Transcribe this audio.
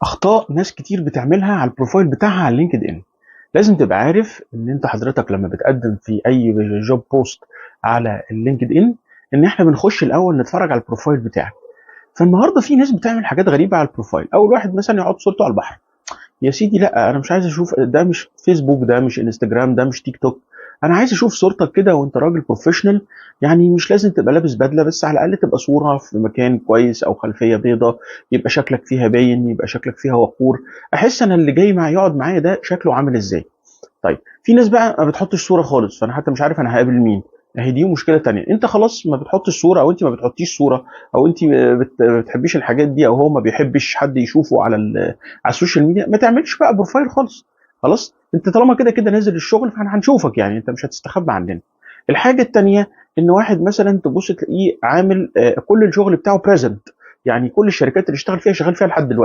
اخطاء ناس كتير بتعملها على البروفايل بتاعها على لينكد ان. لازم تبقى عارف ان انت حضرتك لما بتقدم في اي جوب بوست على اللينكد ان، ان احنا بنخش الاول نتفرج على البروفايل بتاعك. فالنهارده في ناس بتعمل حاجات غريبه على البروفايل. اول واحد مثلا يحط صورته على البحر. يا سيدي لا، انا مش عايز اشوف ده، مش فيسبوك، ده مش انستجرام، ده مش تيك توك. انا عايز اشوف صورتك كده وانت راجل بروفيشنال. يعني مش لازم تبقى لابس بدله، بس على الاقل تبقى صوره في مكان كويس او خلفيه بيضاء، يبقى شكلك فيها باين، يبقى شكلك فيها وقور. احس انا اللي جاي معايا يقعد معايا ده شكله عامل ازاي. طيب في ناس بقى ما بتحطش صوره خالص، فانا حتى مش عارف انا هقابل مين. اهي دي مشكله تانية. انت خلاص ما بتحطش صوره، او انت ما بتحطيش صوره، او انت بتحبيش الحاجات دي، او هو ما بيحبش حد يشوفه على السوشيال ميديا، ما تعملش بقى بروفايل خالص. خلاص، انت طالما كده كده نازل الشغل فاحنا هنشوفك، يعني انت مش هتستخبى عننا. الحاجه التانية، ان واحد مثلا تبص تلاقيه عامل كل الشغل بتاعه بريزنت، يعني كل الشركات اللي اشتغل فيها شغال فيها لحد دلوقتي.